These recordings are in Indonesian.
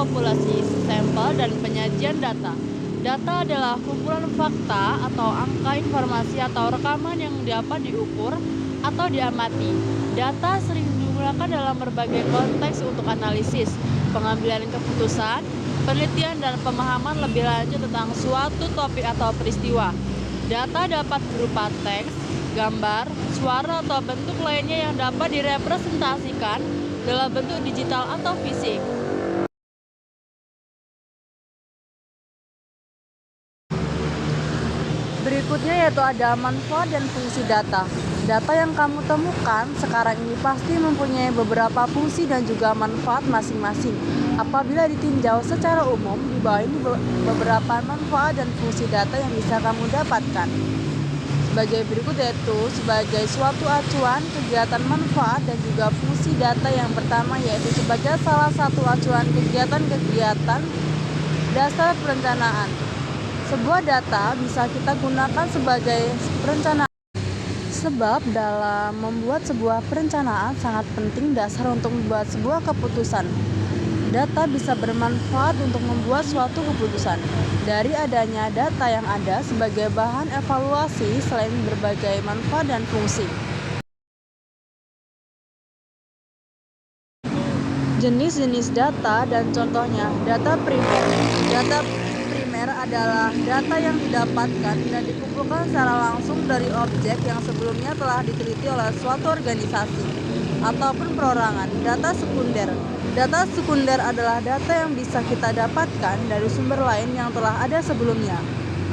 populasi, sampel, dan penyajian data. Data adalah kumpulan fakta atau angka informasi atau rekaman yang dapat diukur atau diamati. Data sering digunakan dalam berbagai konteks untuk analisis, pengambilan keputusan, penelitian, dan pemahaman lebih lanjut tentang suatu topik atau peristiwa. Data dapat berupa teks, gambar, suara, atau bentuk lainnya yang dapat direpresentasikan dalam bentuk digital atau fisik. Berikutnya yaitu ada manfaat dan fungsi data. Data yang kamu temukan sekarang ini pasti mempunyai beberapa fungsi dan juga manfaat masing-masing. Apabila ditinjau secara umum, di bawah ini beberapa manfaat dan fungsi data yang bisa kamu dapatkan. Sebagai berikut yaitu sebagai suatu acuan kegiatan manfaat dan juga fungsi data yang pertama yaitu sebagai salah satu acuan kegiatan-kegiatan dasar perencanaan. Sebuah data bisa kita gunakan sebagai perencanaan sebab dalam membuat sebuah perencanaan sangat penting dasar untuk membuat sebuah keputusan. Data bisa bermanfaat untuk membuat suatu keputusan. Dari adanya data yang ada sebagai bahan evaluasi selain berbagai manfaat dan fungsi. Jenis-jenis data dan contohnya, data primer. Data primer adalah data yang didapatkan dan dikumpulkan secara langsung dari objek yang sebelumnya telah diteliti oleh suatu organisasi ataupun perorangan. Data sekunder. Data sekunder adalah data yang bisa kita dapatkan dari sumber lain yang telah ada sebelumnya.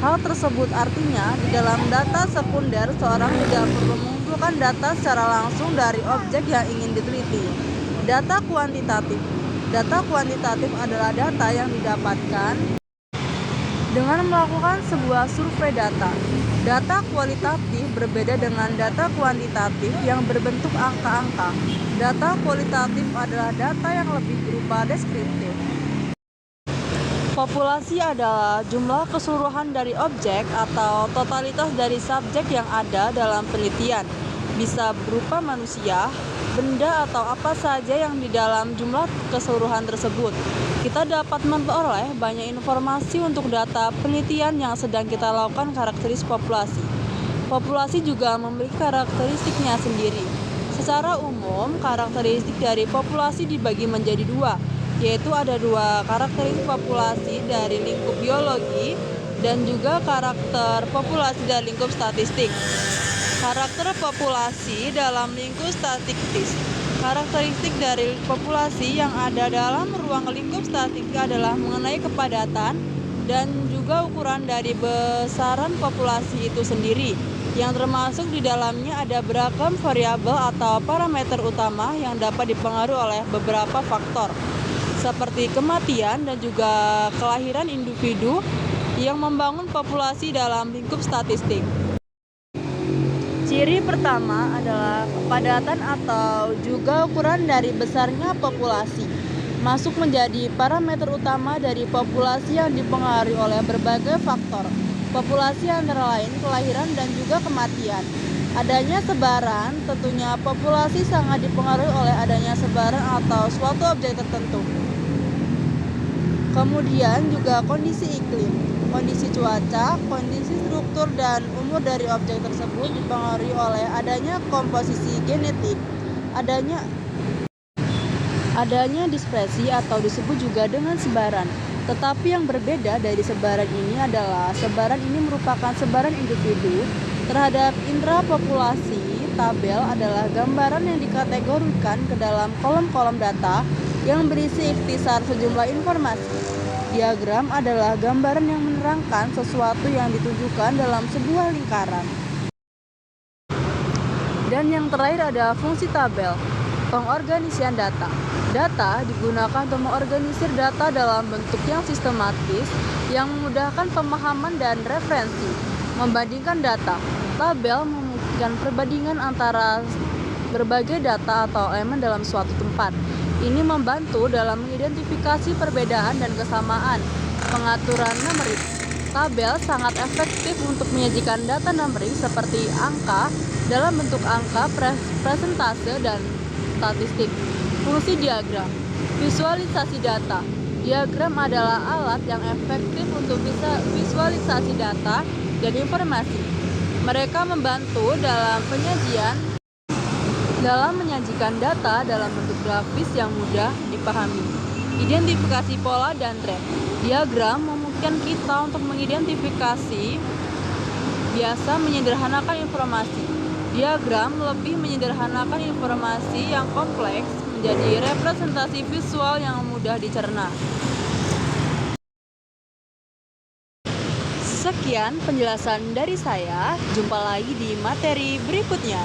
Hal tersebut artinya di dalam data sekunder seorang tidak perlu mengumpulkan data secara langsung dari objek yang ingin diteliti. Data kuantitatif. Data kuantitatif adalah data yang didapatkan dengan melakukan sebuah survei data. Data kualitatif berbeda dengan data kuantitatif yang berbentuk angka-angka. Data kualitatif adalah data yang lebih berupa deskriptif. Populasi adalah jumlah keseluruhan dari objek atau totalitas dari subjek yang ada dalam penelitian. Bisa berupa manusia, benda, atau apa saja yang di dalam jumlah keseluruhan tersebut. Kita dapat memperoleh banyak informasi untuk data penelitian yang sedang kita lakukan karakteristik populasi. Populasi juga memiliki karakteristiknya sendiri. Secara umum, karakteristik dari populasi dibagi menjadi dua, yaitu ada dua karakteristik populasi dari lingkup biologi dan juga karakter populasi dari lingkup statistik. Karakter populasi dalam lingkup statistik. Karakteristik dari populasi yang ada dalam ruang lingkup statistik adalah mengenai kepadatan dan juga ukuran dari besaran populasi itu sendiri, yang termasuk di dalamnya ada beragam variabel atau parameter utama yang dapat dipengaruhi oleh beberapa faktor, seperti kematian dan juga kelahiran individu yang membangun populasi dalam lingkup statistik. Ciri pertama adalah kepadatan atau juga ukuran dari besarnya populasi, masuk menjadi parameter utama dari populasi yang dipengaruhi oleh berbagai faktor. Populasi antara lain kelahiran dan juga kematian. Adanya sebaran, tentunya populasi sangat dipengaruhi oleh adanya sebaran atau suatu objek tertentu. Kemudian juga kondisi iklim, kondisi cuaca, kondisi struktur dan umur dari objek tersebut dipengaruhi oleh adanya komposisi genetik, adanya dispersi atau disebut juga dengan sebaran. Tetapi yang berbeda dari sebaran ini adalah sebaran ini merupakan sebaran individu terhadap intrapopulasi. Tabel adalah gambaran yang dikategorikan ke dalam kolom-kolom data yang berisi ikhtisar sejumlah informasi. Diagram adalah gambaran yang menerangkan sesuatu yang ditunjukkan dalam sebuah lingkaran. Dan yang terakhir ada fungsi tabel, pengorganisian data. Data digunakan untuk mengorganisir data dalam bentuk yang sistematis, yang memudahkan pemahaman dan referensi. Membandingkan data, tabel memungkinkan perbandingan antara berbagai data atau elemen dalam suatu tempat. Ini membantu dalam mengidentifikasi perbedaan dan kesamaan. Pengaturan numerik. Tabel sangat efektif untuk menyajikan data numerik seperti angka dalam bentuk angka, persentase, dan statistik. Fungsi diagram. Visualisasi data. Diagram adalah alat yang efektif untuk bisa visualisasi data dan informasi. Mereka membantu dalam menyajikan data dalam bentuk grafis yang mudah dipahami. Identifikasi pola dan tren. Diagram memungkinkan kita untuk mengidentifikasi, biasa menyederhanakan informasi. Diagram lebih menyederhanakan informasi yang kompleks menjadi representasi visual yang mudah dicerna. Sekian penjelasan dari saya. Jumpa lagi di materi berikutnya.